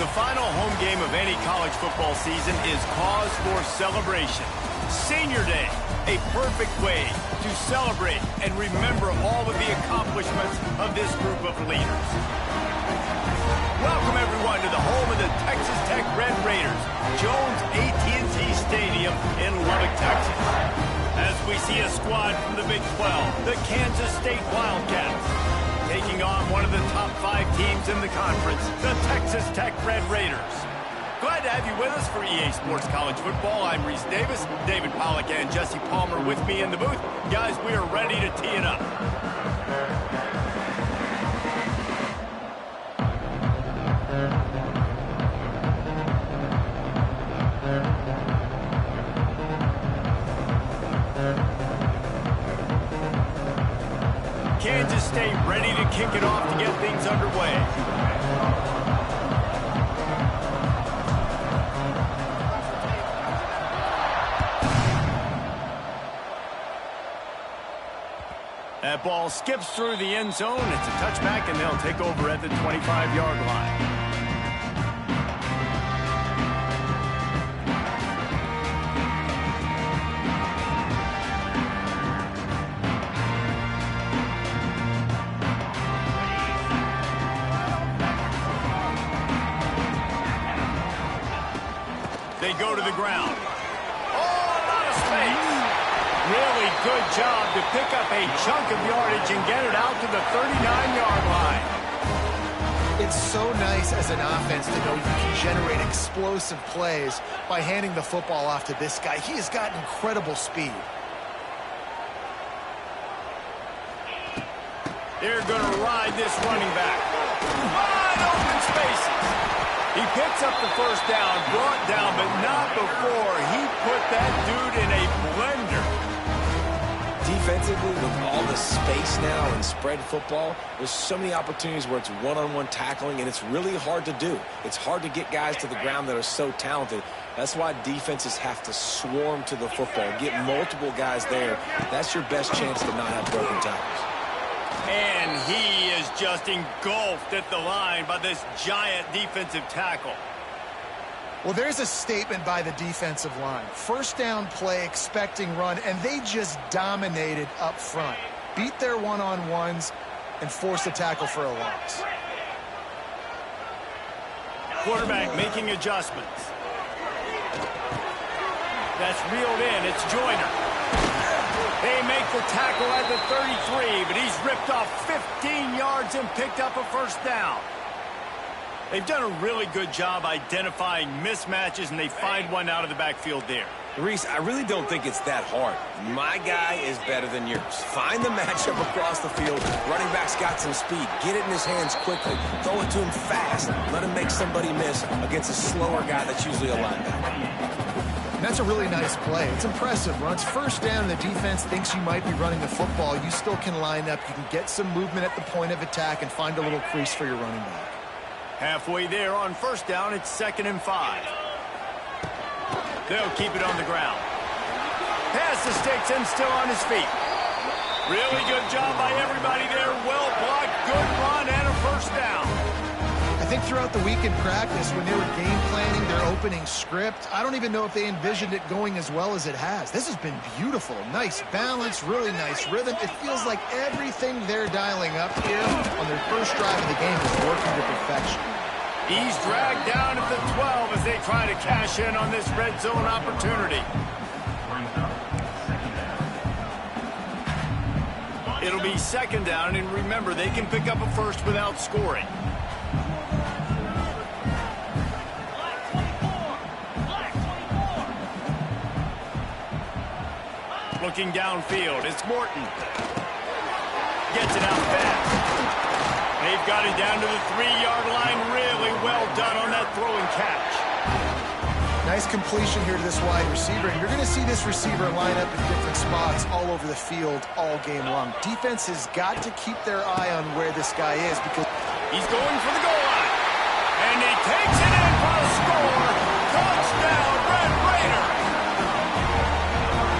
The final home game of any college football season is cause for celebration. Senior Day, a perfect way to celebrate and remember all of the accomplishments of this group of leaders. Welcome, everyone, to the home of the Texas Tech Red Raiders, Jones AT&T Stadium in Lubbock, Texas. As we see a squad from the Big 12, the Kansas State Wildcats, taking on one of the top 5 teams in the conference, the Texas Tech Red Raiders. Glad to have you with us for EA Sports College Football. I'm Reese Davis, David Pollack and Jesse Palmer with me in the booth. Guys, we are ready to tee it up. Kansas State ready to kick it off to get things underway. That ball skips through the end zone. It's a touchback, and they'll take over at the 25-yard line. They go to the ground. Oh, a lot of space. Really good job to pick up a chunk of yardage and get it out to the 39-yard line. It's so nice as an offense to know you can generate explosive plays by handing the football off to this guy. He has got incredible speed. They're going to ride this running back. Wide open spaces. He picks up the first down, brought down, but not before he put that dude in a blender. Defensively, with all the space now and spread football, there's so many opportunities where it's one-on-one tackling, and it's really hard to do. It's hard to get guys to the ground that are so talented. That's why defenses have to swarm to the football, get multiple guys there. That's your best chance to not have broken tackles. And he is just engulfed at the line by this giant defensive tackle. Well, there's a statement by the defensive line. First down play, expecting run, and they just dominated up front. Beat their one-on-ones and forced a tackle for a loss. Quarterback making adjustments. That's reeled in. It's Joyner. They make the tackle at the 33, but he's ripped off 15 yards and picked up a first down. They've done a really good job identifying mismatches, and they find one out of the backfield there. Reese, I really don't think it's that hard. My guy is better than yours. Find the matchup across the field. Running back's got some speed. Get it in his hands quickly. Throw it to him fast. Let him make somebody miss against a slower guy that's usually a linebacker. And that's a really nice play. It's impressive. Runs first down, and the defense thinks you might be running the football. You still can line up. You can get some movement at the point of attack and find a little crease for your running back. Halfway there on first down, it's 2nd and 5. They'll keep it on the ground. Pass the sticks and still on his feet. Really good job by everybody there. Well blocked, good run, and a first down. I think throughout the week in practice, when they were game planning their opening script, I don't even know if they envisioned it going as well as it has. This has been beautiful. Nice balance, really nice rhythm. It feels like everything they're dialing up here on their first drive of the game is working to perfection. He's dragged down at the 12 as they try to cash in on this red zone opportunity. It'll be 2nd down, and remember, they can pick up a first without scoring. Looking downfield, it's Morton. Gets it out fast. They've got it down to the 3-yard line. Really well done on that throw and catch. Nice completion here to this wide receiver. And you're going to see this receiver line up in different spots all over the field all game long. Defense has got to keep their eye on where this guy is because he's going for the goal line. And he takes it in for a score. Touchdown, Red Raiders.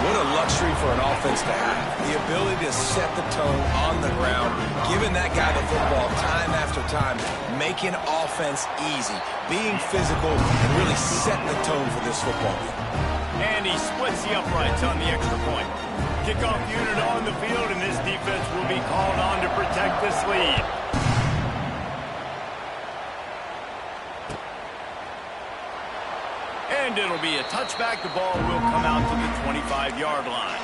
What a luxury for an offense to have. The ability to set the tone on the ground, giving that guy the football time after time, making offense easy, being physical, and really setting the tone for this football game. And he splits the uprights on the extra point. Kickoff unit on the field, and this defense will be called on to protect this lead. And it'll be a touchback. The ball will come out to the 25-yard line.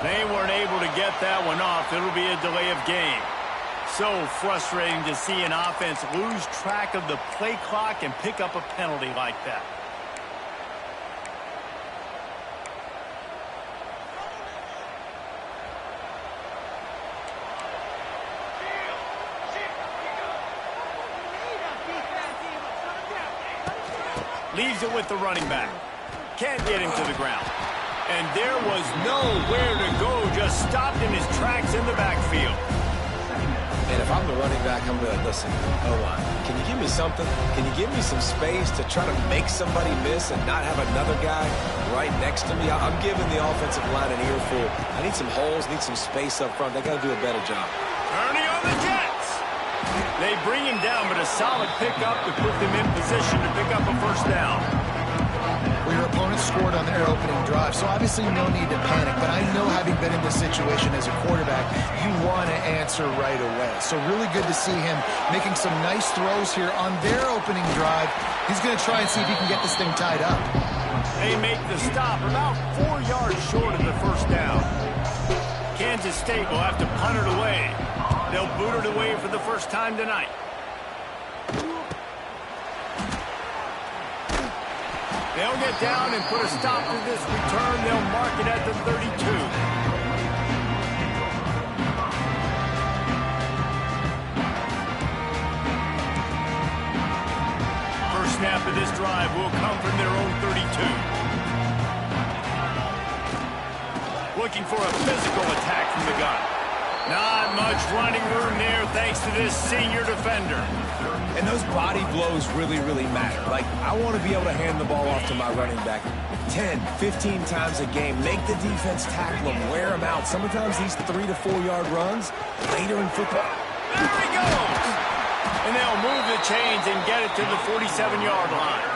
They weren't able to get that one off. It'll be a delay of game. So frustrating to see an offense lose track of the play clock and pick up a penalty like that. Leaves it with the running back. Can't get him to the ground. And there was nowhere to go, just stopped in his tracks in the backfield. And if I'm the running back, I'm going to listen, O-line, can you give me something? Can you give me some space to try to make somebody miss and not have another guy right next to me? I'm giving the offensive line an earful. I need some holes, need some space up front. They got to do a better job. Ernie on the Jets. They bring him down, but a solid pickup to put them in position to pick up a first down. Well, your opponent scored on their opening drive, so obviously no need to panic. But I know, having been in this situation as a quarterback, you want to answer right away. So really good to see him making some nice throws here on their opening drive. He's going to try and see if he can get this thing tied up. They make the stop about 4 yards short of the first down. Kansas State will have to punt it away. They'll boot it away for the first time tonight. They'll get down and put a stop to this return. They'll mark it at the 32. First snap of this drive will come from their own 32. Looking for a physical attack from the gun. Not much running room there thanks to this senior defender. And those body blows really, really matter. Like, I want to be able to hand the ball off to my running back 10, 15 times a game. Make the defense tackle him, wear him out. Sometimes these 3 to 4 yard runs later in football. There he goes! And they'll move the chains and get it to the 47-yard line.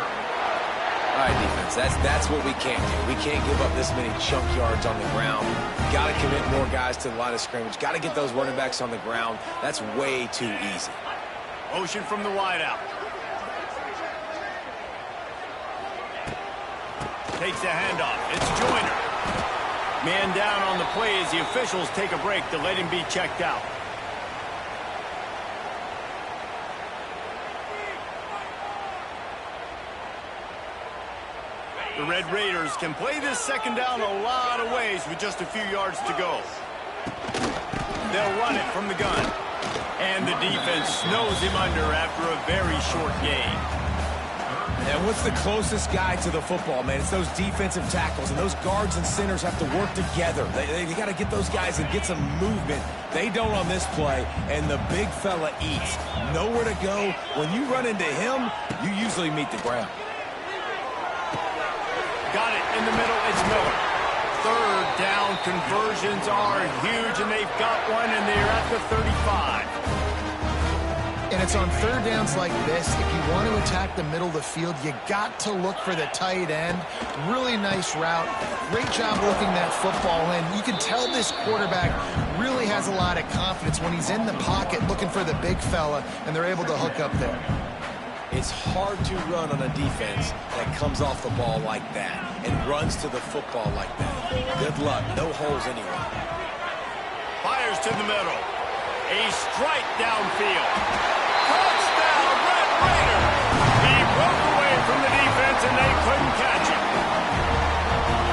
All right, defense, that's what we can't do. We can't give up this many chunk yards on the ground. Got to commit more guys to the line of scrimmage. Got to get those running backs on the ground. That's way too easy. Motion from the wideout. Takes the handoff. It's Joyner. Man down on the play as the officials take a break to let him be checked out. The Red Raiders can play this second down a lot of ways with just a few yards to go. They'll run it from the gun. And the defense snows him under after a very short gain. And what's the closest guy to the football, man? It's those defensive tackles, and those guards and centers have to work together. They got to get those guys and get some movement. They don't on this play, and the big fella eats. Nowhere to go. When you run into him, you usually meet the ground. Got it in the middle. It's Miller. Third down conversions are huge, and they've got one, and they're at the 35. And it's on third downs like this, if you want to attack the middle of the field, you got to look for the tight end. Really nice route. Great job working that football in. You can tell this quarterback really has a lot of confidence when he's in the pocket looking for the big fella, and they're able to hook up there. It's hard to run on a defense that comes off the ball like that and runs to the football like that. Good luck. No holes anywhere. Fires to the middle. A strike downfield. Touchdown, Red Raiders! He broke away from the defense, and they couldn't catch him.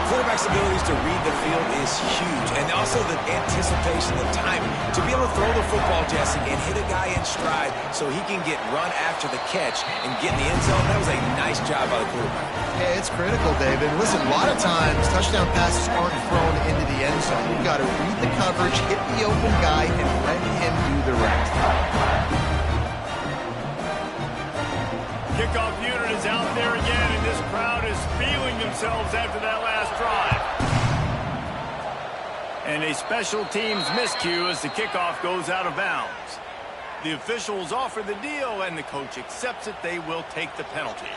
Quarterback flexibility to read the field is huge. And also the anticipation, the timing. To be able to throw the football, Jesse, and hit a guy in stride so he can get run after the catch and get in the end zone, that was a nice job by the quarterback. Yeah, it's critical, David. Listen, a lot of times touchdown passes aren't thrown into the end zone. You've got to read the coverage, hit the open guy, and let him do the rest. Kickoff unit is out there again, and this crowd is feeling themselves after that last drive. And a special teams miscue as the kickoff goes out of bounds. The officials offer the deal, and the coach accepts it. They will take the penalty.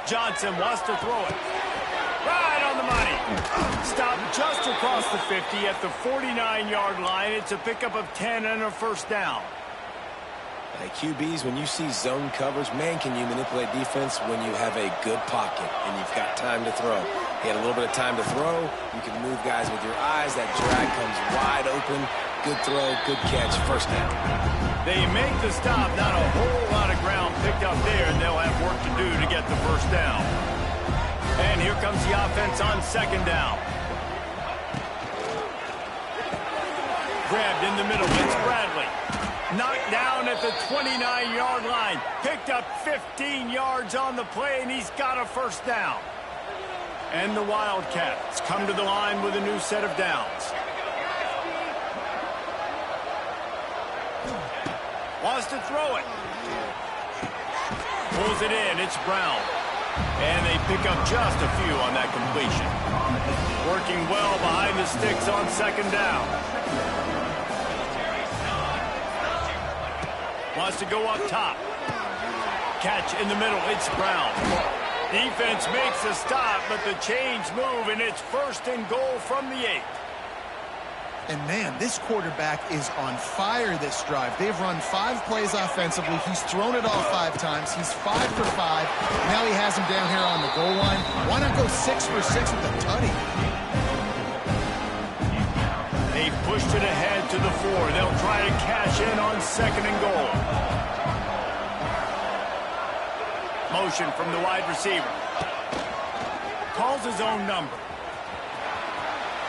Johnson wants to throw it. Right on the money. Stopped just across the 50 at the 49-yard line. It's a pickup of 10 and a first down. Hey, QBs, when you see zone coverage, man, can you manipulate defense when you have a good pocket and you've got time to throw. He had a little bit of time to throw. You can move guys with your eyes. That drag comes wide open. Good throw, good catch, first down. They make the stop. Not a whole lot of ground picked up there, and they'll have work to do to get the first down. And here comes the offense on second down. Grabbed in the middle. It's Bradley. Knocked down at the 29-yard line. Picked up 15 yards on the play, and he's got a first down. And the Wildcats come to the line with a new set of downs. Wants to throw it. Pulls it in. It's Brown. And they pick up just a few on that completion. Working well behind the sticks on second down. Wants to go up top. Catch in the middle. It's Brown. Defense makes a stop, but the chains move, and it's first and goal from the 8. And, man, this quarterback is on fire this drive. They've run 5 plays offensively. He's thrown it all 5 times. He's 5 for 5. Now he has him down here on the goal line. Why not go 6 for 6 with a tutty? They pushed it ahead to the 4. They'll try to cash in on second and goal. Motion from the wide receiver. Calls his own number.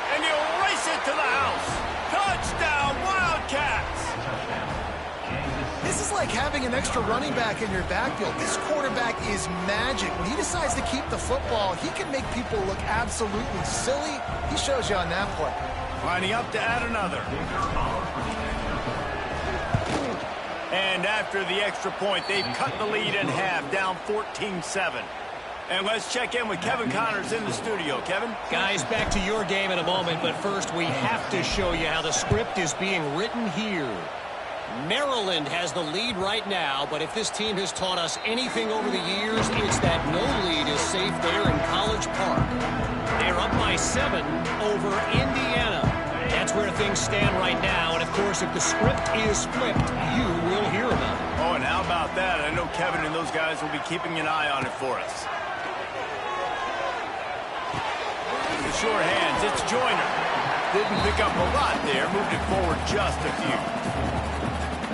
And he'll race it to the house. Touchdown, Wildcats! This is like having an extra running back in your backfield. This quarterback is magic. When he decides to keep the football, he can make people look absolutely silly. He shows you on that play. Lining up to add another. And after the extra point, they've cut the lead in half, down 14-7. And let's check in with Kevin Connors in the studio. Kevin? Guys, back to your game in a moment, but first we have to show you how the script is being written here. Maryland has the lead right now, but if this team has taught us anything over the years, it's that no lead is safe there in College Park. They're up by 7 over Indiana. That's where things stand right now, and of course, if the script is flipped, you will hear about it. Oh, and how about that? I know Kevin and those guys will be keeping an eye on it for us. The sure hands, it's Joyner. Didn't pick up a lot there, moved it forward just a few.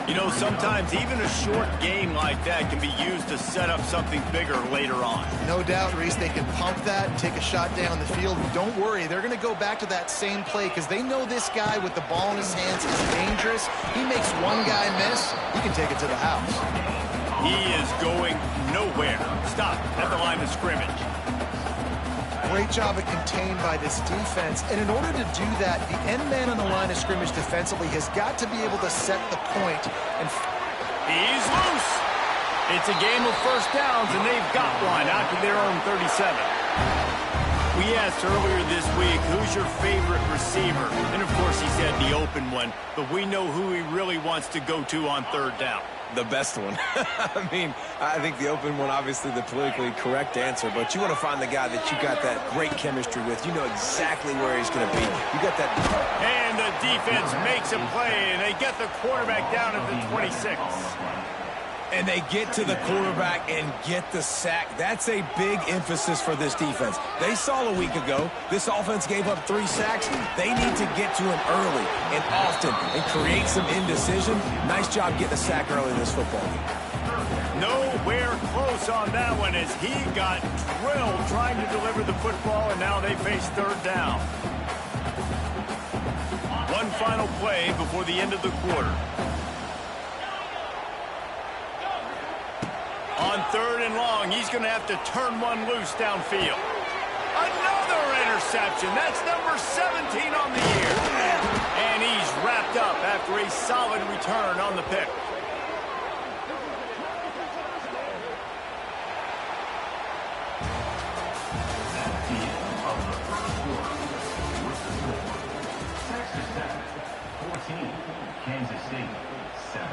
You know, sometimes even a short game like that can be used to set up something bigger later on. No doubt, Reese, they can pump that and take a shot down the field. Don't worry, they're going to go back to that same play because they know this guy with the ball in his hands is dangerous. He makes one guy miss, he can take it to the house. He is going nowhere. Stop at the line of scrimmage. Great job of contained by this defense. And in order to do that, the end man on the line of scrimmage defensively has got to be able to set the point. And he's loose. It's a game of first downs, and they've got one out to their own 37. We asked earlier this week, who's your favorite receiver? And, of course, he said the open one, but we know who he really wants to go to on third down. The best one. I mean, I think the open one, obviously the politically correct answer, but you want to find the guy that you got that great chemistry with. You know exactly where he's going to be. You got that. And the defense makes a play, and they get the quarterback down at the 26. And they get to the quarterback and get the sack. That's a big emphasis for this defense. They saw a week ago this offense gave up 3 sacks. They need to get to him early and often and create some indecision. Nice job getting a sack early in this football game. Nowhere close on that one as he got drilled trying to deliver the football, and now they face 3rd down. One final play before the end of the quarter. On 3rd and long, he's going to have to turn one loose downfield. Another interception. That's number 17 on the year. And he's wrapped up after a solid return on the pick. Kansas State, 7.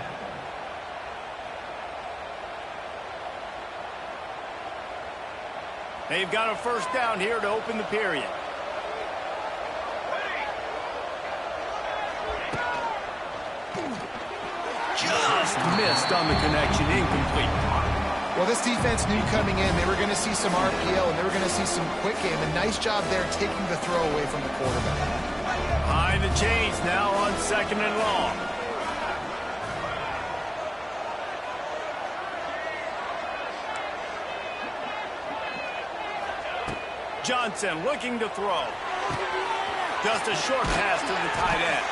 They've got a 1st down here to open the period. Just missed on the connection, incomplete. Well, this defense knew coming in they were going to see some RPO and they were going to see some quick game. A nice job there taking the throw away from the quarterback. Behind the chains now on 2nd and long. Johnson looking to throw. Just a short pass to the tight end.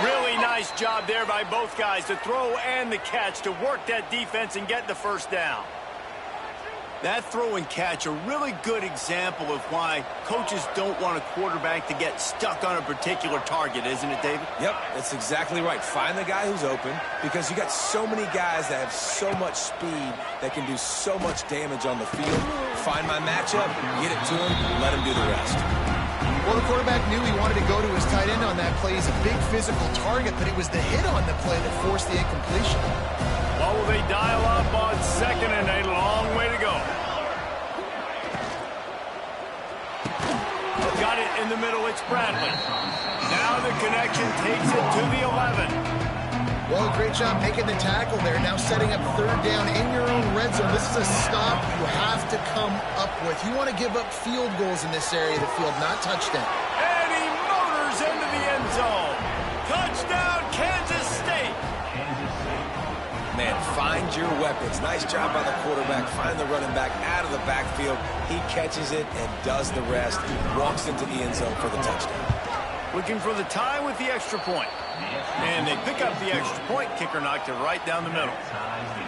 Really nice job there by both guys to throw and the catch to work that defense and get the 1st down. That throw and catch, a really good example of why coaches don't want a quarterback to get stuck on a particular target, isn't it, David? Yep, that's exactly right. Find the guy who's open because you got so many guys that have so much speed that can do so much damage on the field. Find my matchup, get it to him, let him do the rest. Well, the quarterback knew he wanted to go to his tight end on that play. He's a big physical target, but it was the hit on the play that forced the incompletion. What will they dial up on 2nd and a long way to go? Got it in the middle, it's Bradley. Now the connection takes it to the 11. Well, great job making the tackle there. Now setting up 3rd down in your own red zone. This is a stop you have to come up with. You want to give up field goals in this area of the field, not touchdown. And he motors into the end zone. Touchdown, Kansas State. Man, find your weapons. Nice job by the quarterback. Find the running back out of the backfield. He catches it and does the rest. Walks into the end zone for the touchdown. Looking for the tie with the extra point. And they pick up the extra point. Kicker knocked it right down the middle.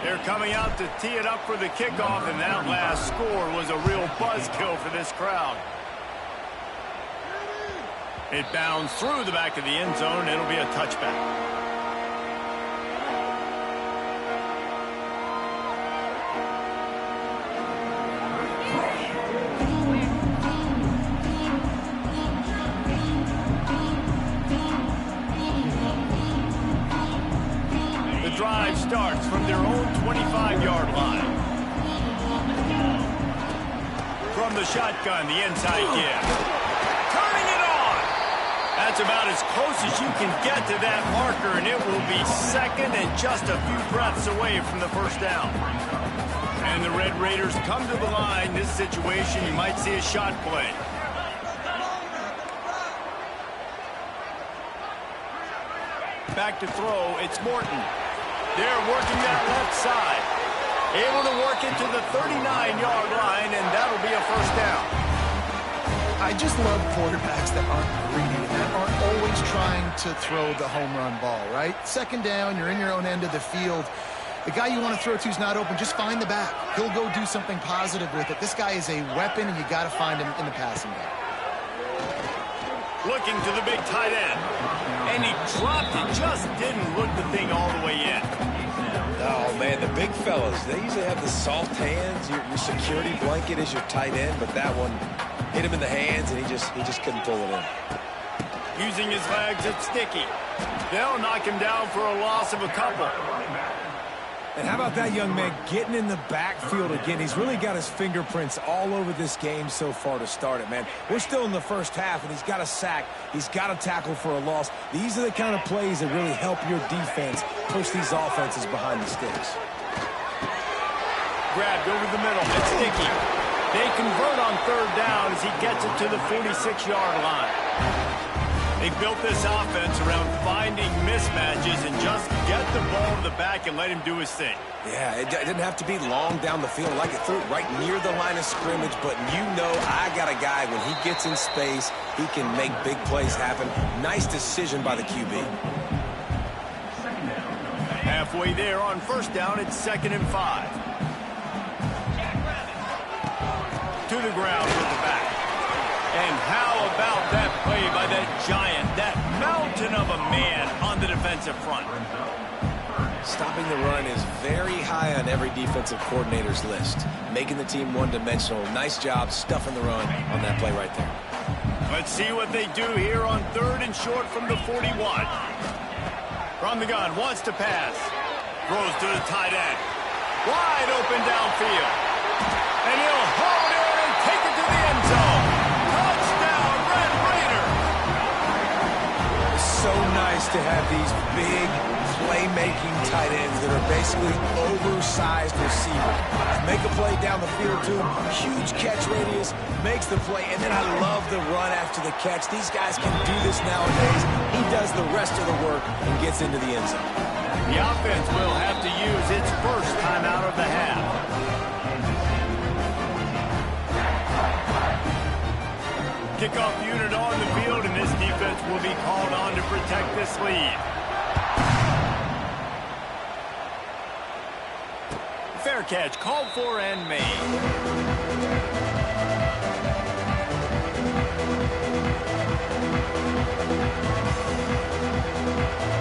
They're coming out to tee it up for the kickoff, and that last score was a real buzzkill for this crowd. It bounds through the back of the end zone, and it'll be a touchback. Drive starts from their own 25-yard line. From the shotgun, the inside give. Turning it on. That's about as close as you can get to that marker, and it will be 2nd and just a few breaths away from the 1st down. And the Red Raiders come to the line. This situation, you might see a shot play. Back to throw, it's Morton. They're working that left side. Able to work into the 39-yard line, and that'll be a 1st down. I just love quarterbacks that aren't greedy and that aren't always trying to throw the home run ball, right? 2nd down, you're in your own end of the field. The guy you want to throw to is not open. Just find the back. He'll go do something positive with it. This guy is a weapon, and you got to find him in the passing game. Looking to the big tight end. And he dropped it. Just didn't look the thing all the way in. Oh, man, the big fellas, they usually have the soft hands. Your security blanket is your tight end, but that one hit him in the hands, and he just couldn't pull it in. Using his legs, it's Sticky. They'll knock him down for a loss of a couple. And how about that young man getting in the backfield again? He's really got his fingerprints all over this game so far to start it, man. We're still in the 1st half, and he's got a sack. He's got a tackle for a loss. These are the kind of plays that really help your defense push these offenses behind the sticks. grabbed over the middle. It's sticky. They convert on third down as he gets it to the 46-yard line. They built this offense around finding mismatches and just get the ball to the back and let him do his thing. Yeah, it didn't have to be long down the field. Like it threw it right near the line of scrimmage, but you know I got a guy, when he gets in space, he can make big plays happen. Nice decision by the QB. Halfway there on first down, it's 2nd and 5. To the ground with the back. And how about that play by that giant, that mountain of a man on the defensive front? Stopping the run is very high on every defensive coordinator's list. Making the team one-dimensional. Nice job stuffing the run on that play right there. Let's see what they do here on 3rd and short from the 41. From the gun, wants to pass. Throws to the tight end. Wide open downfield. And he'll haul it in and take it to the end zone. Touchdown, Red Raider! It's so nice to have these big playmaking tight ends that are basically oversized receivers. Make a play down the field to him. Huge catch radius. Makes the play. And then I love the run after the catch. These guys can do this nowadays. He does the rest of the work and gets into the end zone. The offense will have to use its first time out of the half. Kickoff unit on the field, and this defense will be called on to protect this lead. Fair catch called for and made.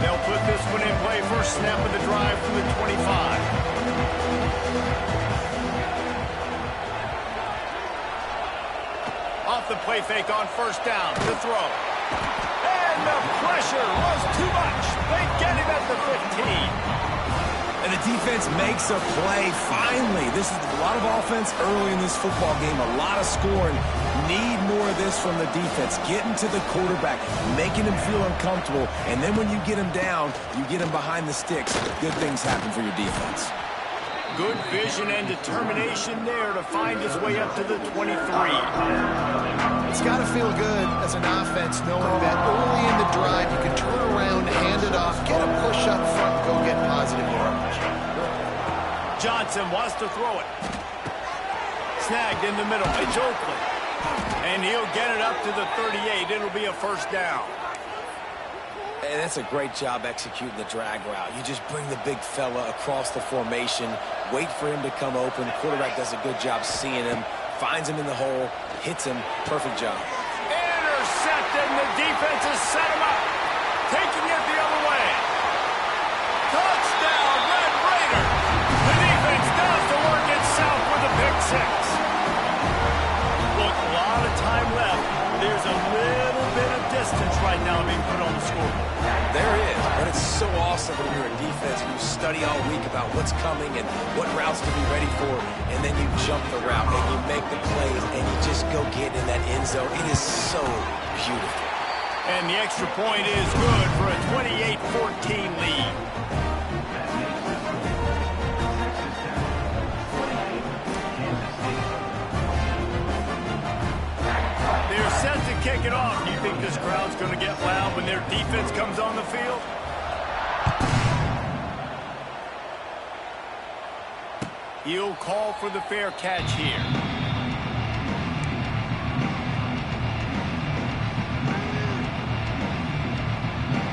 They'll put this one in play. First snap of the drive from the 25. Off the play fake on first down. The throw. And the pressure was too much. They get him at the 15. And the defense makes a play. Finally, this is a lot of offense early in this football game. A lot of scoring. Need more of this from the defense. Getting to the quarterback, making him feel uncomfortable. And then when you get him down, you get him behind the sticks. Good things happen for your defense. Good vision and determination there to find his way up to the 23. It's got to feel good as an offense knowing that early in the drive you can turn around, hand it off, get a push up front, go get positive yardage. Johnson wants to throw it. Snagged in the middle. It's Oakley. And he'll get it up to the 38. It'll be a first down. And that's a great job executing the drag route. You just bring the big fella across the formation, wait for him to come open. The quarterback does a good job seeing him, finds him in the hole, hits him. Perfect job. Intercepted, and the defense has set him up. Taking it the other way. Touchdown, Red Raider. The defense does the work itself with a pick six. Look, a lot of time left. There's a little bit of distance right now being put on the scoreboard. There is, but it's so awesome when you're a defense and you study all week about what's coming and what routes to be ready for, and then you jump the route and you make the plays and you just go get in that end zone. It is so beautiful. And the extra point is good for a 28-14 lead. They're set to kick it off. Do you think this crowd's going to get loud when their defense comes on the field? He'll call for the fair catch here.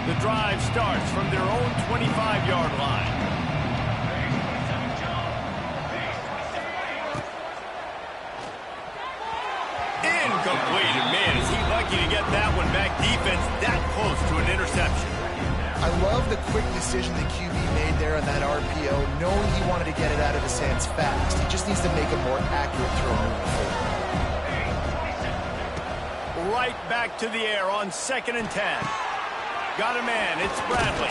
The drive starts from their own 25-yard line. Incomplete. And man, is he lucky to get that one back. Defense that close to an interception. I love the quick decision the QB made there on that RPO, knowing he wanted to get it out of his hands fast. He just needs to make a more accurate throw moving forward. Right back to the air on 2nd and 10. Got a man. It's Bradley.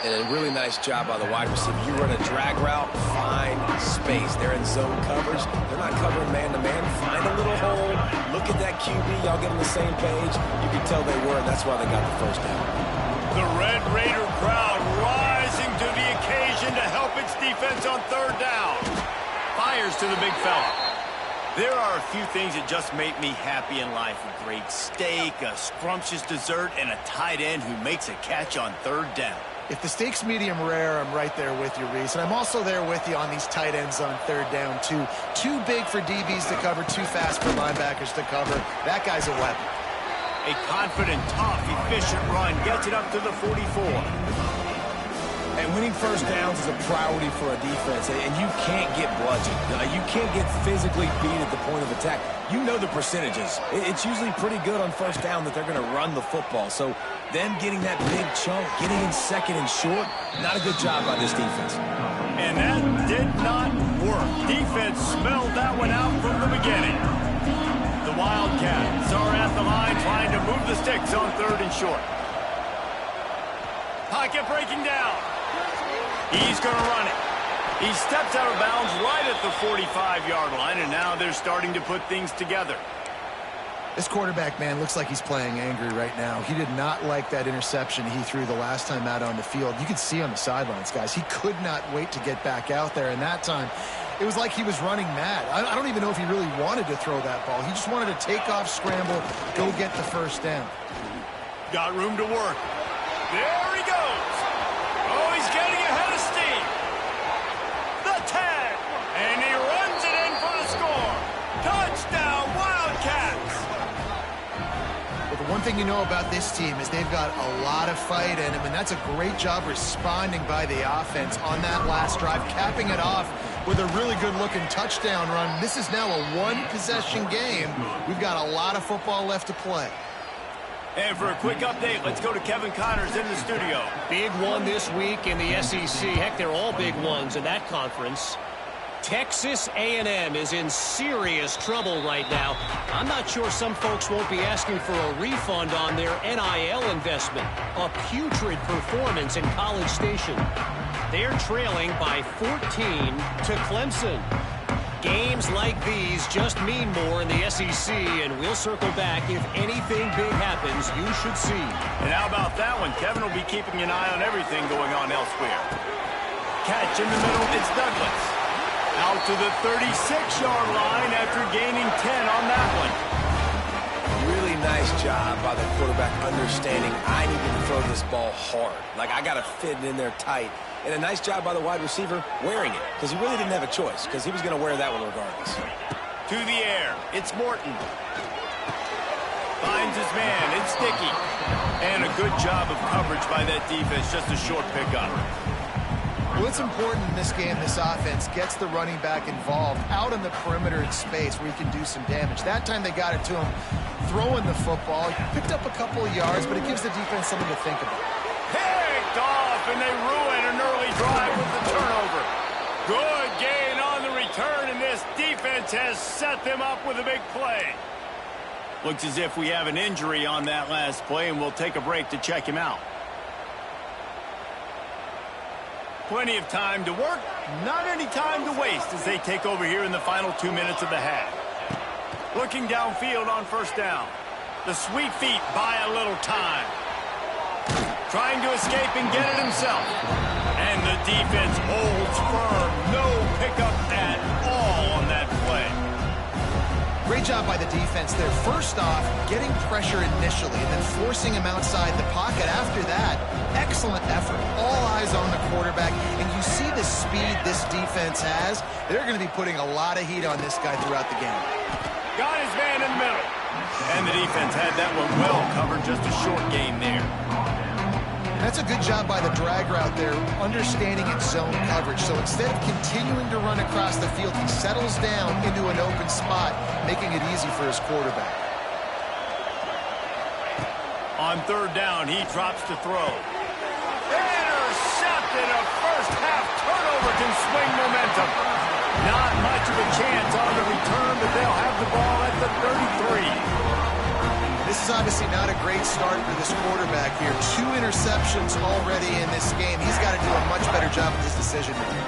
And a really nice job by the wide receiver. You run a drag route, find space. They're in zone coverage. They're not covering man-to-man. Find a little hole. Look at that QB. Y'all get on the same page. You can tell they were, and that's why they got the first down. The Red Raider crowd rising to the occasion to help its defense on third down. fires to the big fella. There are a few things that just make me happy in life. A great steak, a scrumptious dessert, and a tight end who makes a catch on third down. If the steak's medium rare, I'm right there with you, Reese. And I'm also there with you on these tight ends on third down, too. Too big for DBs to cover, too fast for linebackers to cover. That guy's a weapon. A confident, tough, efficient run gets it up to the 44. And winning first downs is a priority for a defense, and you can't get bludgeoned. You can't get physically beat at the point of attack. You know the percentages. It's usually pretty good on first down that they're going to run the football. So them getting that big chunk, getting in second and short, not a good job by this defense. And that did not work. Defense smelled that one out from the beginning. The Wildcats are at the line trying to move the sticks on third and short. Pocket breaking down. He's going to run it. He steps out of bounds right at the 45-yard line, and now they're starting to put things together. This quarterback, man, looks like he's playing angry right now. He did not like that interception he threw the last time out on the field. You could see on the sidelines, guys. He could not wait to get back out there, and that time it was like he was running mad. I don't even know if he really wanted to throw that ball. He just wanted to take off, scramble, go get the first down. Got room to work. There he goes. Oh, he's getting ahead of steam. The tag. And he runs it in for the score. Touchdown, Wildcats. But the one thing you know about this team is they've got a lot of fight in them, and that's a great job responding by the offense on that last drive, capping it off with a really good-looking touchdown run. This is now a one-possession game. We've got a lot of football left to play. And for a quick update, let's go to Kevin Connors in the studio. Big one this week in the SEC. Heck, they're all big ones in that conference. Texas A&M is in serious trouble right now. I'm not sure some folks won't be asking for a refund on their NIL investment. A putrid performance in College Station. They're trailing by 14 to Clemson. Games like these just mean more in the SEC, and we'll circle back. If anything big happens, you should see. And how about that one? Kevin will be keeping an eye on everything going on elsewhere. Catch in the middle, it's Douglas. Out to the 36-yard line after gaining 10 on that one. Really nice job by the quarterback understanding I need to throw this ball hard. Like, I got to fit it in there tight. And a nice job by the wide receiver wearing it, because he really didn't have a choice, because he was going to wear that one regardless. To the air, it's Morton. Finds his man, it's Sticky. And a good job of coverage by that defense, just a short pickup. Well, it's important in this game, this offense gets the running back involved out in the perimeter in space where he can do some damage. That time they got it to him throwing the football. He picked up a couple of yards, but it gives the defense something to think about. Picked off, and they ruin an early drive with the turnover. Good gain on the return, and this defense has set them up with a big play. Looks as if we have an injury on that last play, and we'll take a break to check him out. Plenty of time to work, not any time to waste as they take over here in the final 2 minutes of the half. Looking downfield on first down. The sweet feet buy a little time. Trying to escape and get it himself. And the defense holds firm. No pickup at all on that play. Great job by the defense there. First off, getting pressure initially and then forcing him outside the pocket. After that, excellent effort. All eyes on the quarterback. And you see the speed this defense has. They're going to be putting a lot of heat on this guy throughout the game. Got his man in the middle. And the defense had that one well covered. Just a short game there. That's a good job by the drag route there, understanding its zone coverage. So instead of continuing to run across the field, he settles down into an open spot, making it easy for his quarterback. On third down, he drops to throw. Intercepted. A first-half turnover can swing momentum. Not much of a chance on the return, but they'll have the ball at the 33. This is obviously not a great start for this quarterback here. 2 interceptions already in this game. He's got to do a much better job with his decision making.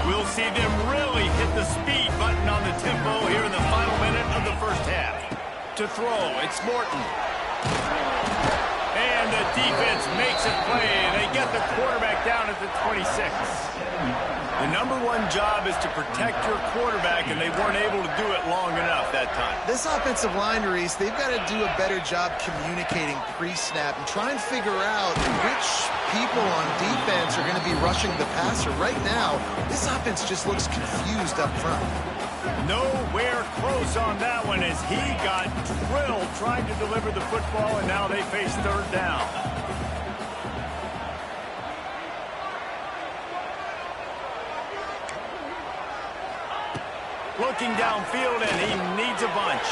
We'll see them really hit the speed button on the tempo here in the final minute of the first half. To throw, it's Morton. And the defense makes a play. They get the quarterback down at the 26. The number one job is to protect your quarterback, and they weren't able to do it long enough that time. This offensive line, Reese, they've got to do a better job communicating pre-snap and try and figure out which people on defense are going to be rushing the passer. Right now, this offense just looks confused up front. Nowhere close on that one as he got drilled trying to deliver the football, and now they face third down. Looking downfield, and he needs a bunch.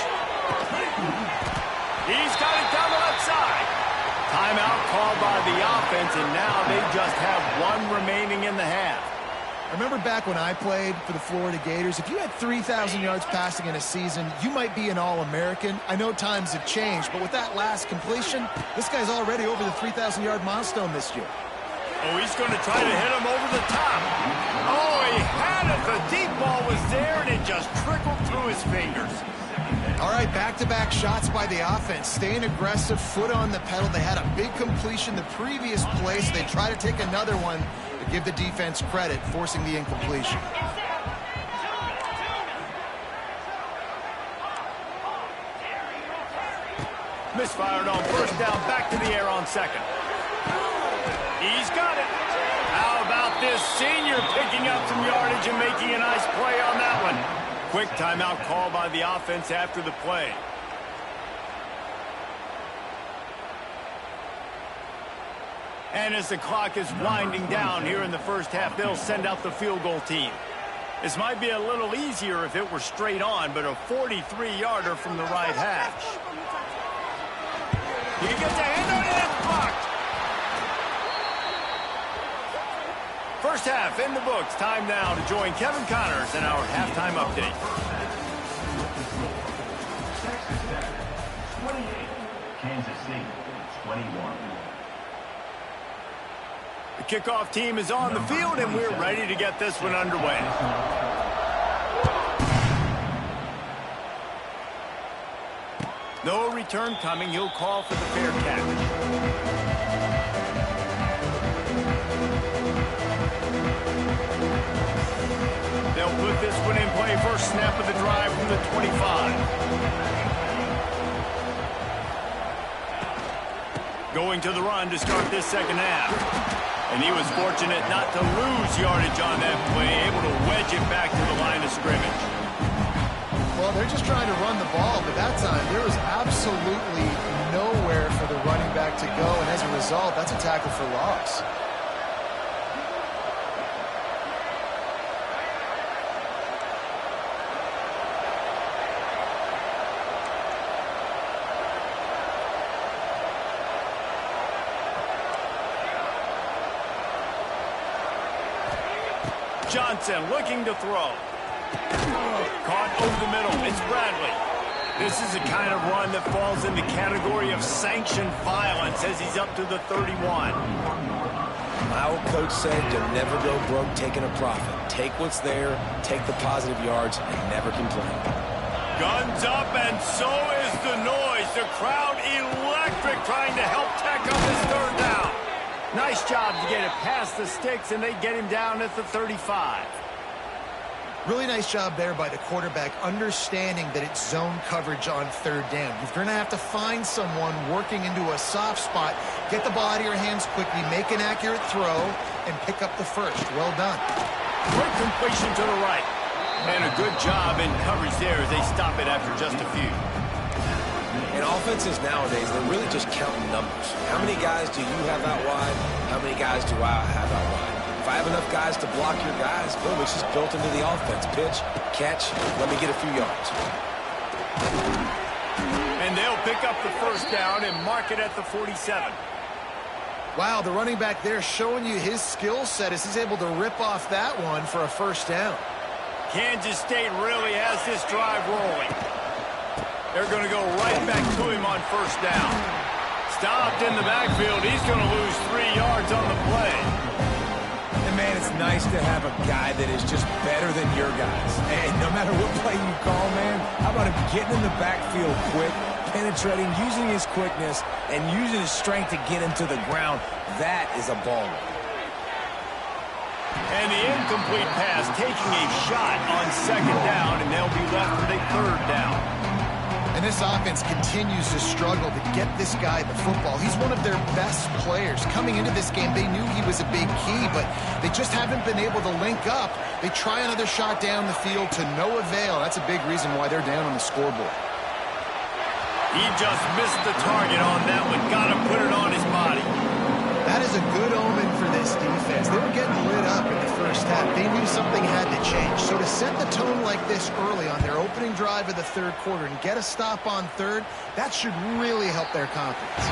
He's got it down the left side. Timeout called by the offense, and now they just have one remaining in the half. I remember back when I played for the Florida Gators, if you had 3,000 yards passing in a season, you might be an All-American. I know times have changed, but with that last completion, this guy's already over the 3,000-yard milestone this year. Oh, he's going to try to hit him over the top. Oh, he had it. The deep ball was there, and it just trickled through his fingers. All right, back-to-back shots by the offense. Staying aggressive, foot on the pedal. They had a big completion the previous play, so they try to take another one to give the defense credit, forcing the incompletion. Misfired on first down, back to the air on second. He's got it. How about this senior picking up some yardage and making a nice play on that one? Quick timeout call by the offense after the play. And as the clock is winding down here in the first half, they'll send out the field goal team. This might be a little easier if it were straight on, but a 43-yarder from the right hash. He gets a hand on it and blocked. First half in the books. Time now to join Kevin Connors in our halftime update. 28, Kansas State, 21. The kickoff team is on the field, and we're ready to get this one underway. No return coming. He'll call for the fair catch. They'll put this one in play. First snap of the drive from the 25. Going to the run to start this second half. And he was fortunate not to lose yardage on that play, able to wedge it back to the line of scrimmage. Well, they're just trying to run the ball, but that time there was absolutely nowhere for the running back to go, and as a result, that's a tackle for loss. Johnson looking to throw. Caught over the middle. It's Bradley. This is the kind of run that falls in the category of sanctioned violence as he's up to the 31. My old coach said you'll never go broke taking a profit. Take what's there, take the positive yards, and never complain. Guns up, and so is the noise. The crowd electric trying to help Tech on this third down. Nice job to get it past the sticks, and they get him down at the 35. Really nice job there by the quarterback, understanding that it's zone coverage on third down. You're going to have to find someone working into a soft spot, get the ball out of your hands quickly, make an accurate throw, and pick up the first. Well done. Quick completion to the right. And a good job in coverage there as they stop it after just a few. And offenses nowadays, they're really just counting numbers. How many guys do you have out wide? How many guys do I have out wide? If I have enough guys to block your guys, boom, it's just built into the offense. Pitch, catch, let me get a few yards. And they'll pick up the first down and mark it at the 47. Wow, the running back there showing you his skill set as he's able to rip off that one for a first down. Kansas State really has this drive rolling. They're going to go right back to him on first down. Stopped in the backfield. He's going to lose 3 yards on the play. And, man, it's nice to have a guy that is just better than your guys. And no matter what play you call, man, how about him getting in the backfield quick, penetrating, using his quickness, and using his strength to get him to the ground. That is a baller. And the incomplete pass taking a shot on second down, and they'll be left with a third down. And this offense continues to struggle to get this guy the football. He's one of their best players. Coming into this game, they knew he was a big key, but they just haven't been able to link up. They try another shot down the field to no avail. That's a big reason why they're down on the scoreboard. He just missed the target on that one. Got to put it on his body. That is a good omen for this defense. They were getting lit up in the first half. They knew something had to change. So to set the tone like this early on their opening drive of the third quarter and get a stop on third, that should really help their confidence.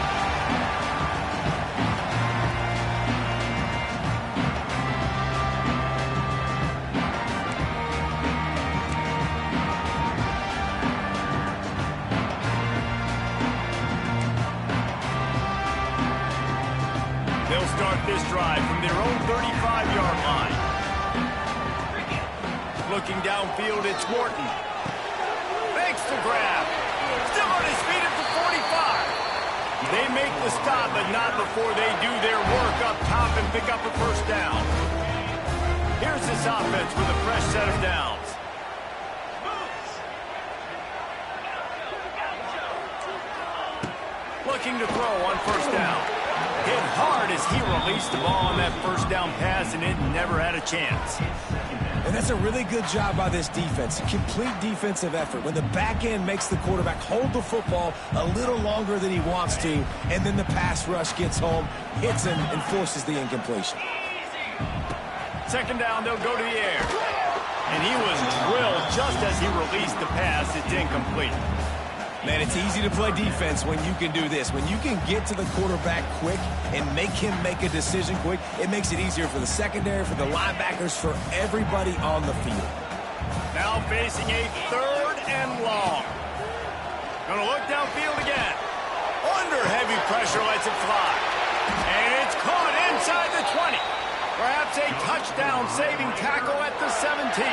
They'll start this drive from their own 35-yard line. Looking downfield, it's Morton. Makes the grab. Still on his feet at the 45. They make the stop, but not before they do their work up top and pick up a first down. Here's this offense with a fresh set of downs. Looking to throw on first down. Hit hard as he released the ball on that first down pass, and it never had a chance. And that's a really good job by this defense. Complete defensive effort. When the back end makes the quarterback hold the football a little longer than he wants to, and then the pass rush gets home, hits him, and forces the incompletion. Second down, they'll go to the air. And he was drilled just as he released the pass. It's incomplete. Man, it's easy to play defense when you can do this. When you can get to the quarterback quick and make him make a decision quick, it makes it easier for the secondary, for the linebackers, for everybody on the field. Now facing a third and long. Gonna look downfield again. Under heavy pressure, lets it fly. And it's caught inside the 20. Perhaps a touchdown-saving tackle at the 17.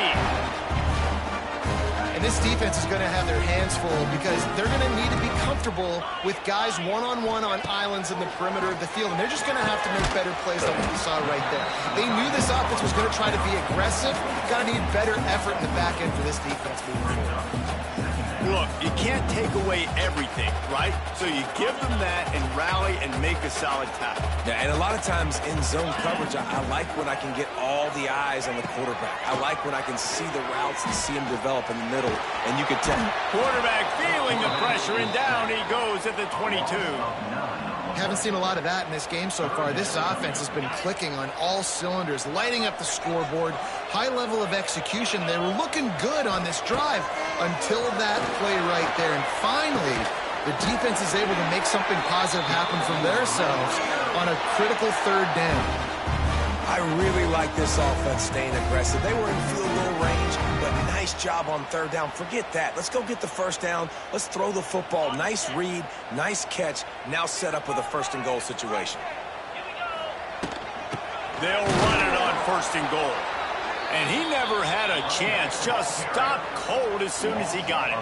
And this defense is going to have their hands full because they're going to need to be comfortable with guys one-on-one on islands in the perimeter of the field. And they're just going to have to make better plays than what we saw right there. They knew this offense was going to try to be aggressive. Got to need better effort in the back end for this defense moving forward. Look, you can't take away everything, right? So you give them that and rally and make a solid tackle. Yeah, and a lot of times in zone coverage, I like when I can get all the eyes on the quarterback. I like when I can see the routes and see him develop in the middle, and you can tell. Quarterback feeling the pressure, and down he goes at the 22. Haven't seen a lot of that in this game so far. This offense has been clicking on all cylinders, lighting up the scoreboard, high level of execution. They were looking good on this drive until that play right there. And finally, the defense is able to make something positive happen from themselves on a critical third down. I really like this offense staying aggressive. They were in field goal range, but nice job on third down. Forget that. Let's go get the first down. Let's throw the football. Nice read, nice catch. Now set up with a first and goal situation. They'll run it on first and goal. And he never had a chance. Just stopped cold as soon as he got it.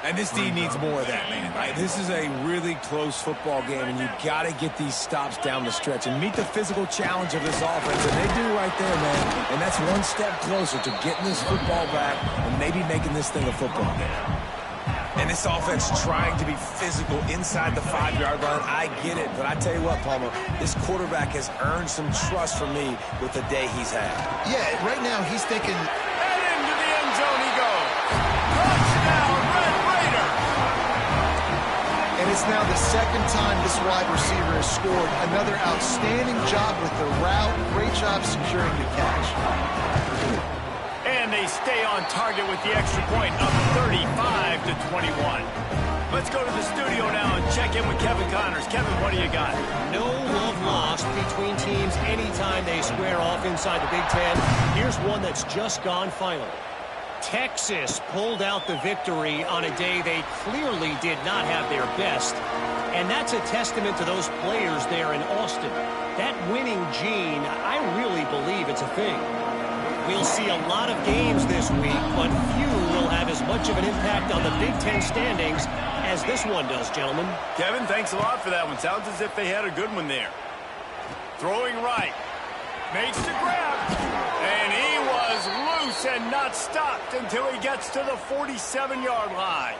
And this D needs more of that, man. Right? This is a really close football game, and you got to get these stops down the stretch and meet the physical challenge of this offense. And they do right there, man. And that's one step closer to getting this football back and maybe making this thing a football game. And this offense trying to be physical inside the 5-yard line. I get it, but I tell you what, Palmer, this quarterback has earned some trust from me with the day he's had. Yeah, right now he's thinking... And into the end zone he goes. Touchdown, Red Raider! And it's now the second time this wide receiver has scored. Another outstanding job with the route. Great job securing the catch. And they stay on target with the extra point of 35-21. Let's go to the studio now and check in with Kevin Connors. Kevin, what do you got? No love lost between teams anytime they square off inside the Big Ten. Here's one that's just gone final. Texas pulled out the victory on a day they clearly did not have their best. And that's a testament to those players there in Austin. That winning gene, I really believe it's a thing. We'll see a lot of games this week, but few will have as much of an impact on the Big Ten standings as this one does, gentlemen. Kevin, thanks a lot for that one. Sounds as if they had a good one there. Throwing right. Makes the grab. And he was loose and not stopped until he gets to the 47-yard line.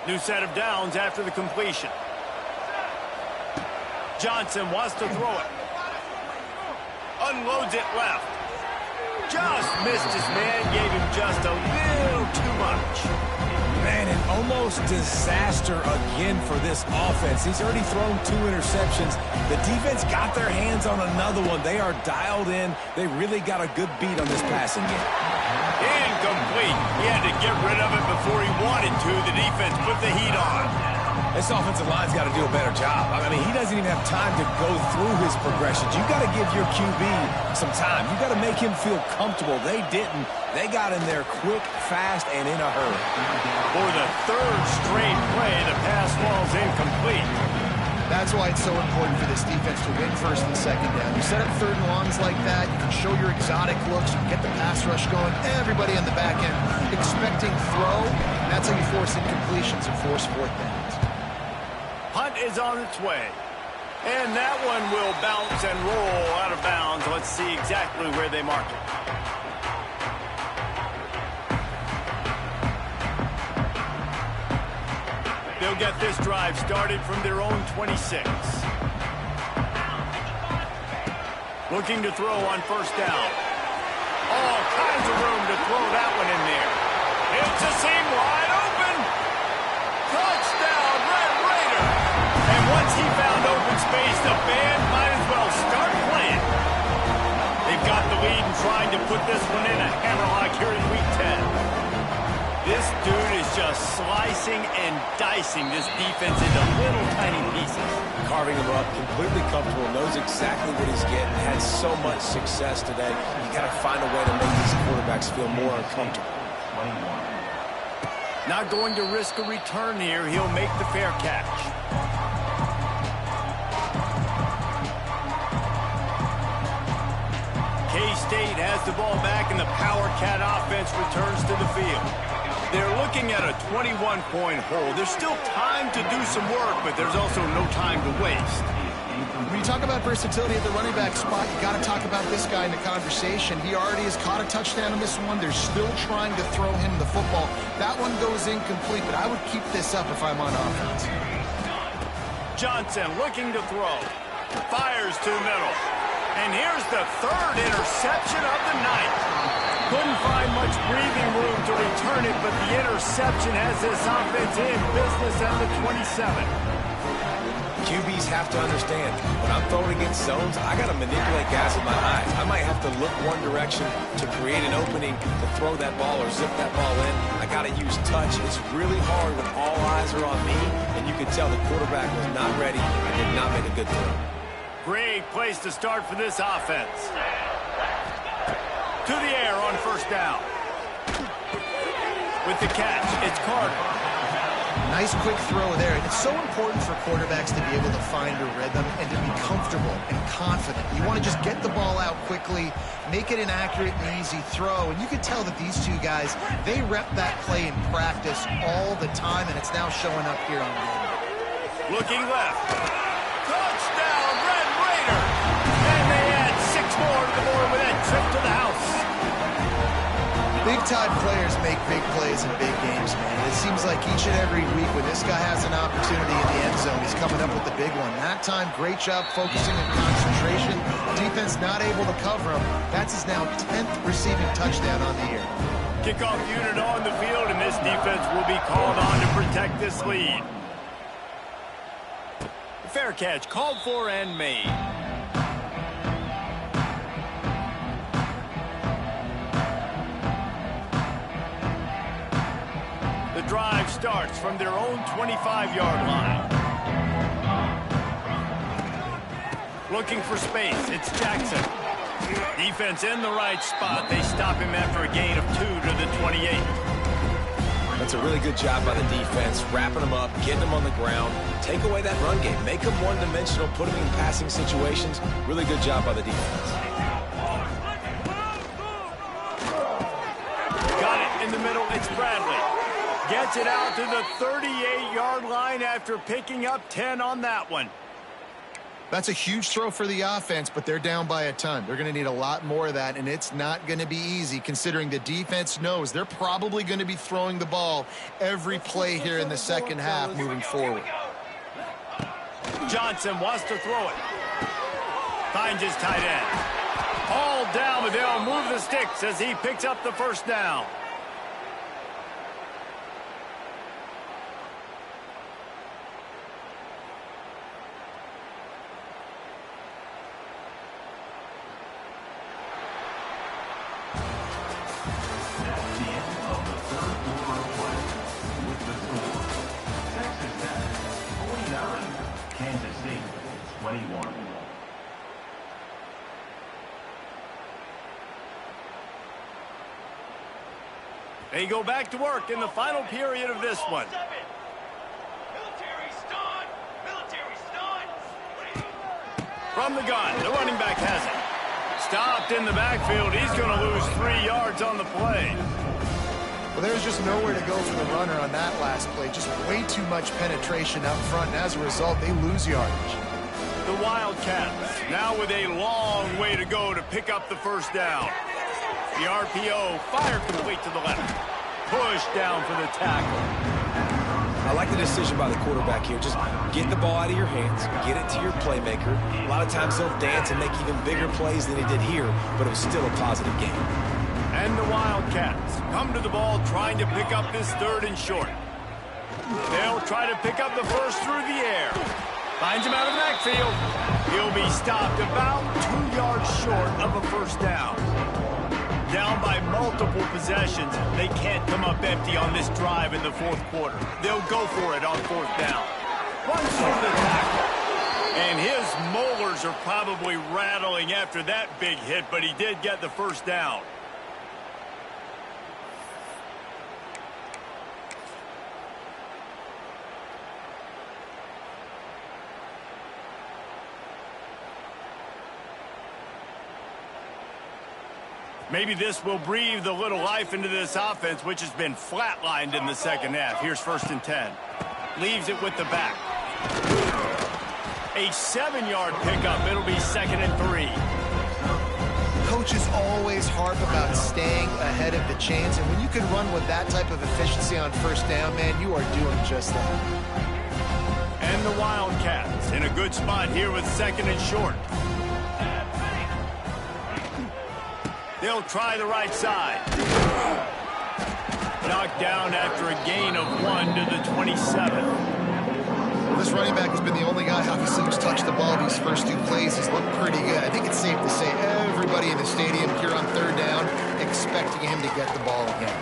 New set of downs after the completion. Johnson wants to throw it. Unloads it left. Just missed his man. Gave him just a little too much. Man, an almost disaster again for this offense. He's already thrown 2 interceptions. The defense got their hands on another one. They are dialed in. They really got a good beat on this passing game. Incomplete. He had to get rid of it before he wanted to. The defense put the heat on. This offensive line's got to do a better job. I mean, he doesn't even have time to go through his progressions. You got to give your QB some time. You got to make him feel comfortable. They didn't. They got in there quick, fast, and in a hurry. For the 3rd straight play, the pass falls incomplete. That's why it's so important for this defense to win 1st and 2nd down. You set up 3rd and longs like that, you can show your exotic looks, you can get the pass rush going, everybody on the back end expecting throw. That's how you force incompletions and force 4th downs. Hunt is on its way. And that one will bounce and roll out of bounds. Let's see exactly where they mark it. They'll get this drive started from their own 26. Looking to throw on 1st down. All kinds of room to throw that one in there. It's a seam wide open. Touchdown, Red Raider. And once he found open space, the band might as well start playing. They've got the lead and trying to put this one in a hammerlock here in Week 10. This dude is just slicing and dicing this defense into little tiny pieces. Carving them up, completely comfortable, knows exactly what he's getting, had so much success today. You got to find a way to make these quarterbacks feel more uncomfortable. 21. Not going to risk a return here. He'll make the fair catch. K-State has the ball back, and the Power Cat offense returns to the field. They're looking at a 21-point hole. There's still time to do some work, but there's also no time to waste. When you talk about versatility at the running back spot, you got to talk about this guy in the conversation. He already has caught a touchdown in this one. They're still trying to throw him the football. That one goes incomplete, but I would keep this up if I'm on offense. Johnson looking to throw. Fires to the middle. And here's the 3rd interception of the night. Couldn't find much breathing room to return it, but the interception has this offense in business at the 27. QBs have to understand, when I'm throwing against zones, I got to manipulate guys with my eyes. I might have to look one direction to create an opening to throw that ball or zip that ball in. I got to use touch. It's really hard when all eyes are on me, and you can tell the quarterback was not ready and did not make a good throw. Great place to start for this offense. To the air on 1st down. With the catch, it's Carter. Nice quick throw there. And it's so important for quarterbacks to be able to find a rhythm and to be comfortable and confident. You want to just get the ball out quickly, make it an accurate and easy throw. And you can tell that these 2 guys, they rep that play in practice all the time, and it's now showing up here on game. Looking left. Touchdown, Red Raider. And they add 6 more to the board with that trip to the house. Big-time players make big plays in big games, man. It seems like each and every week when this guy has an opportunity in the end zone, he's coming up with the big one. That time, great job focusing and concentration. Defense not able to cover him. That's his now 10th receiving touchdown on the year. Kickoff unit on the field, and this defense will be called on to protect this lead. Fair catch called for and made. The drive starts from their own 25-yard line. Looking for space. It's Jackson. Defense in the right spot. They stop him after a gain of 2 to the 28. That's a really good job by the defense, wrapping them up, getting them on the ground, take away that run game, make them one-dimensional, put them in passing situations. Really good job by the defense. It's Bradley. Gets it out to the 38-yard line after picking up 10 on that one. That's a huge throw for the offense, but they're down by a ton. They're going to need a lot more of that, and it's not going to be easy considering the defense knows they're probably going to be throwing the ball every play here in the second half moving forward. Johnson wants to throw it. Finds his tight end. All down, but they'll move the sticks as he picks up the first down. Kansas State 21. They go back to work in the final period of this one. From the gun, the running back has it. Stopped in the backfield. He's going to lose 3 yards on the play. Well, there's just nowhere to go for the runner on that last play. Just way too much penetration up front, and as a result, they lose yardage. The Wildcats now with a long way to go to pick up the first down. The RPO fire complete to the left. Push down for the tackle. I like the decision by the quarterback here. Just get the ball out of your hands, get it to your playmaker. A lot of times he'll dance and make even bigger plays than he did here, but it was still a positive game. And the Wildcats come to the ball trying to pick up this 3rd and short. They'll try to pick up the first through the air. Finds him out of the backfield. He'll be stopped about 2 yards short of a first down. Down by multiple possessions, they can't come up empty on this drive in the 4th quarter. They'll go for it on 4th down. Runs through the tackle. And his molars are probably rattling after that big hit, but he did get the first down. Maybe this will breathe a little life into this offense, which has been flatlined in the second half. Here's 1st and 10. Leaves it with the back. A 7-yard pickup. It'll be 2nd and 3. Coaches always harp about staying ahead of the chains, and when you can run with that type of efficiency on 1st down, man, you are doing just that. And the Wildcats in a good spot here with 2nd and short. They'll try the right side. Knocked down after a gain of 1 to the 27. Well, this running back has been the only guy, obviously, who's touched the ball these first 2 plays. He's looked pretty good. I think it's safe to say everybody in the stadium here on 3rd down expecting him to get the ball again.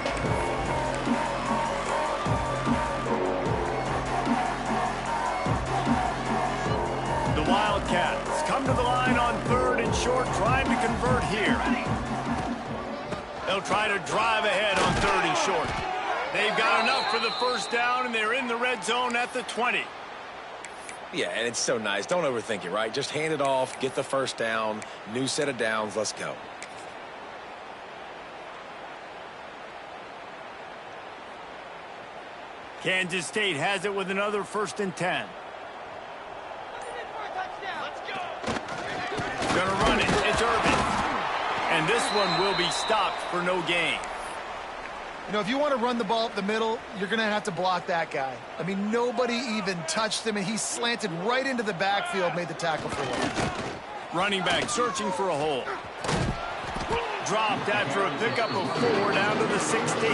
The Wildcats come to the line on 3rd and short, trying to convert here. They'll try to drive ahead on 3rd and short. They've got enough for the first down, and they're in the red zone at the 20. Yeah, and it's so nice. Don't overthink it, right? Just hand it off, get the first down, new set of downs, let's go. Kansas State has it with another 1st and 10. Gonna run it. It's Irvin. And this one will be stopped for no gain. You know, if you want to run the ball up the middle, you're going to have to block that guy. I mean, nobody even touched him, and he slanted right into the backfield, made the tackle for him. Running back searching for a hole. Dropped after a pickup of 4 down to the 16.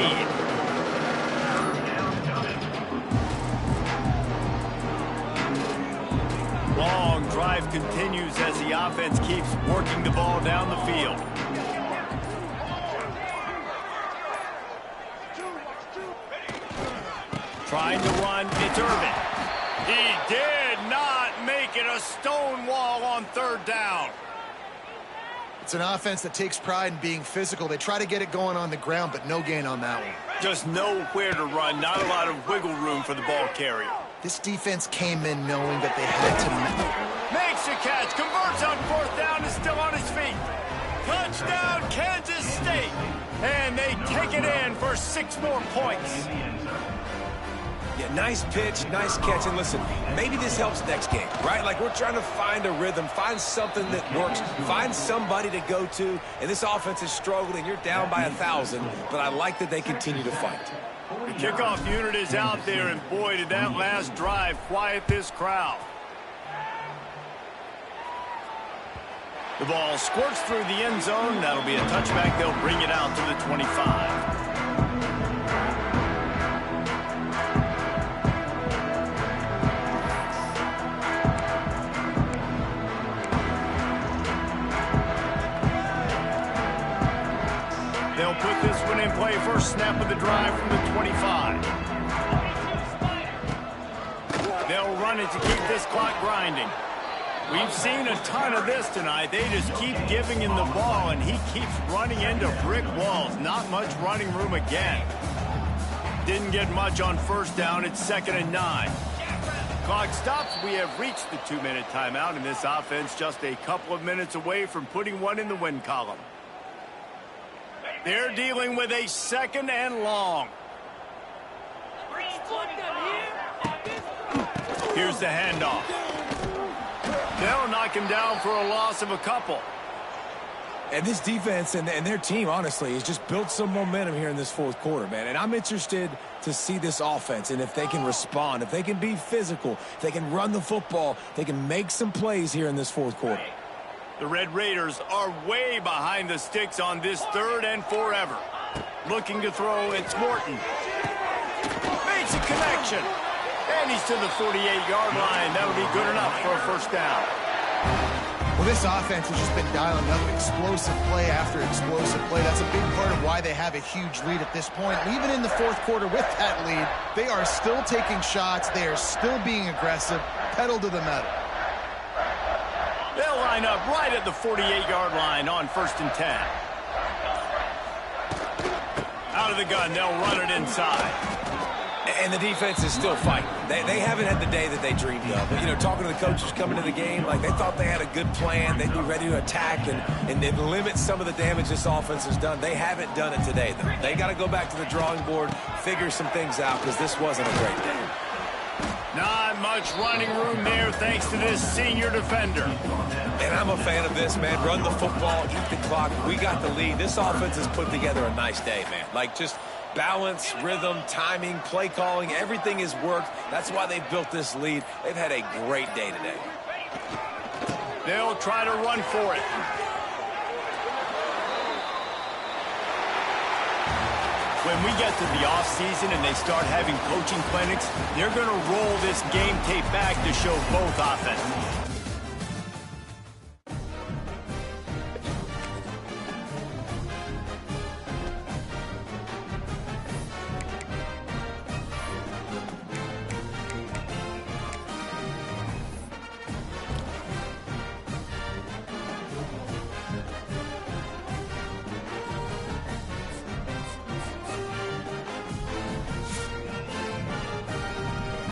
Long drive continues as the offense keeps working the ball down the field. Trying to run, it's Irvin. He did not make it a stone wall on 3rd down. It's an offense that takes pride in being physical. They try to get it going on the ground, but no gain on that one. Just nowhere to run, not a lot of wiggle room for the ball carrier. This defense came in knowing that they had to Makes a catch, converts on 4th down, is still on his feet. Touchdown, Kansas State. And they take it in for 6 more points. Yeah, nice pitch, nice catch. And listen, maybe this helps next game, right? Like we're trying to find a rhythm, find something that works, find somebody to go to. And this offense is struggling. You're down by 1,000, but I like that they continue to fight. The kickoff unit is out there, and boy, did that last drive quiet this crowd. The ball squirts through the end zone. That'll be a touchback. They'll bring it out to the 25. They'll put this one in play. First snap of the drive from the 25. They'll run it to keep this clock grinding. We've seen a ton of this tonight. They just keep giving him the ball, and he keeps running into brick walls. Not much running room again. Didn't get much on first down. It's 2nd and 9. Clock stops. We have reached the 2-minute timeout, and this offense just a couple of minutes away from putting one in the win column. They're dealing with a 2nd and long. Here's the handoff. They'll knock him down for a loss of a couple. And this defense and their team, honestly, has just built some momentum here in this 4th quarter, man. And I'm interested to see this offense and if they can respond, if they can be physical, if they can run the football, they can make some plays here in this 4th quarter. The Red Raiders are way behind the sticks on this 3rd and forever. Looking to throw, it's Morton. Makes a connection. And he's to the 48-yard line. That'll be good enough for a first down. Well, this offense has just been dialing up explosive play after explosive play. That's a big part of why they have a huge lead at this point. And even in the 4th quarter with that lead, they are still taking shots. They are still being aggressive, pedal to the metal. They'll line up right at the 48-yard line on 1st and 10. Out of the gun, they'll run it inside. And the defense is still fighting. They haven't had the day that they dreamed of. But, you know, talking to the coaches coming to the game, like they thought they had a good plan. They'd be ready to attack and limit some of the damage this offense has done. They haven't done it today, though. They got to go back to the drawing board, figure some things out, because this wasn't a great day. Not much running room there thanks to this senior defender. And I'm a fan of this, man. Run the football, eat the clock. We got the lead. This offense has put together a nice day, man. Like just balance, rhythm, timing, play calling, everything has worked. That's why they've built this lead. They've had a great day today. They'll try to run for it. When we get to the offseason and they start having coaching clinics, they're going to roll this game tape back to show both offenses.